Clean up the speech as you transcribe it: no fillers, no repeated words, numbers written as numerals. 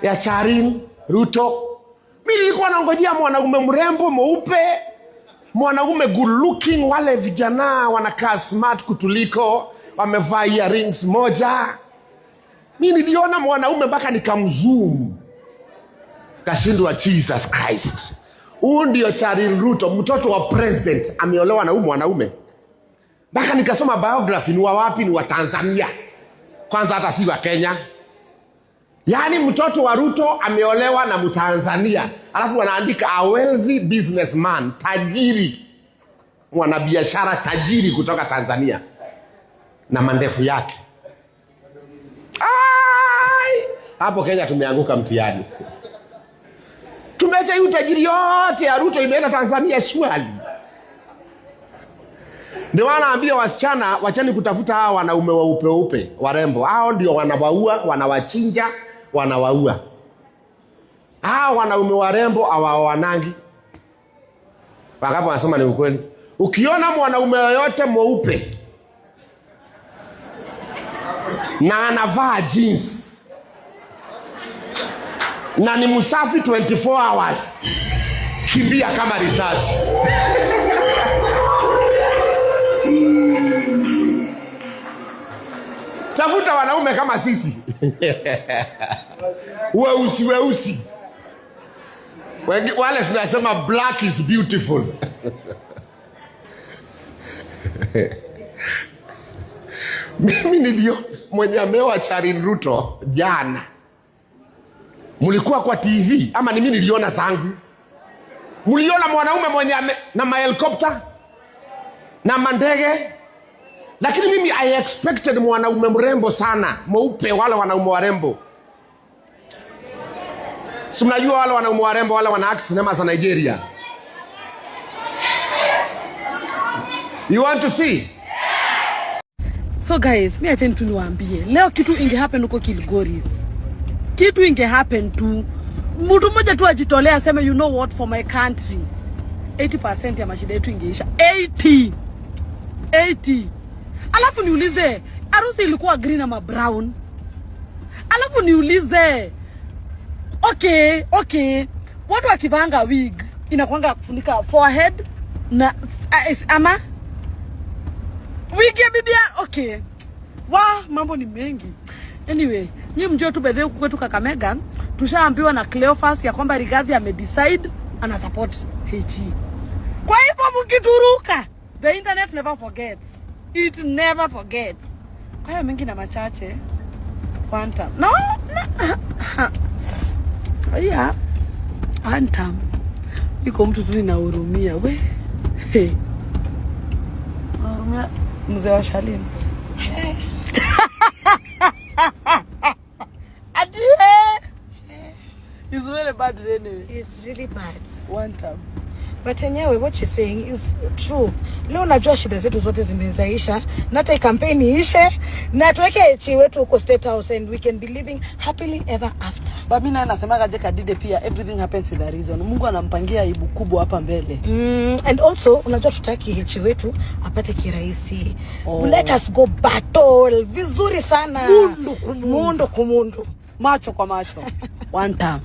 ya Charin Ruto. Mimi nilikuwa nangojea mwanaume mrembo mweupe, mwanaume good looking, wale vijana wanakaa smart kutuliko, wamevaa earrings moja. Mimi niliona mwanaume mpaka nikamzoom. Kashindwa Jesus Christ. Huyu ndio Charin Ruto, mtoto wa president, ameolewa na huyu mwanaume. Mpaka nikasoma biography, ni wa wapi? Ni wa Tanzania. Kwanza hata si wa Kenya. Yaani mtoto wa Ruto ameolewa na Mtanzania. Alafu wanaandika a wealthy businessman, tajiri. Mwanabiashara tajiri kutoka Tanzania. Na mandefu yake. Ai! Hapo Kenya tumeanguka mtihani. Tumeacha hiyo tajiri yote ya Ruto imeenda Tanzania shwali. Ndio wanaambia wasichana wachani kutafuta hawa wanaume weupe warembo. Hao ndio wanawaua, wanawachinja, wanawaua. Hawa wanaume warembo hawaoanangi. Wakapo wanasema ni ukweli. Ukiona mwanaume yoyote mweupe na anavaa jeans na ni msafi 24 hours, kimbia kama risasi. Tafuta wanaume kama sisi. Weusi. Wale tunasema black is beautiful. Mimi nilio mwenye ameoa Charin Ruto jana. Mulikuwa kwa TV ama ni mimi niliona zangu? Muliona mwanaume mwenye na mahelikopta na mandege? Lakini mimi I expected mwanaume mrembo sana, mweupe, wale wanaume warembo. Si mnajua wale wanaume warembo wale wana act sinema za Nigeria. You want to see? So guys, mimi acha tu niwaambie. Leo kitu inge happen huko Kilgoris. Kitu inge happen tu. Mtu mmoja tu ajitolea aseme you know what, for my country 80% ya mashida yetu ingeisha. 80. Alafu niulize, harusi ilikuwa green ama brown? Alafu niulize, okay, watu wakivanga wig inakuanga kufunika forehead na ama wig ya bibia. Okay, mambo ni mengi. Anyway, nyinyi mjue tu bedhe kwetu Kakamega tushaambiwa na Cleophas ya kwamba Rigathi amedecide ana support HE. Kwa hivyo mkituruka, the internet never forgets. It never forgets. Kwa hiyo mengi na machache. One time. No. Yeah. One time. Iko mtu tu ninahurumia we. Hey. Mzee wa Shalini. Hey. It's really bad anyway. It's really bad. One time. But anyway, what you're saying is true. Leo najua shida zetu zote zimezaisha. Na hata campaign ishe na tuweke HE wetu huko State House and we can be living happily ever after. But mimi nasemaga je Kadide pia everything happens with a reason. Mungu anampangia aibu kubwa hapa mbele. And also unajua tutaki HE wetu apate kirahisi. Let us go battle vizuri sana. Mundu kumundu. Macho kwa macho. One time.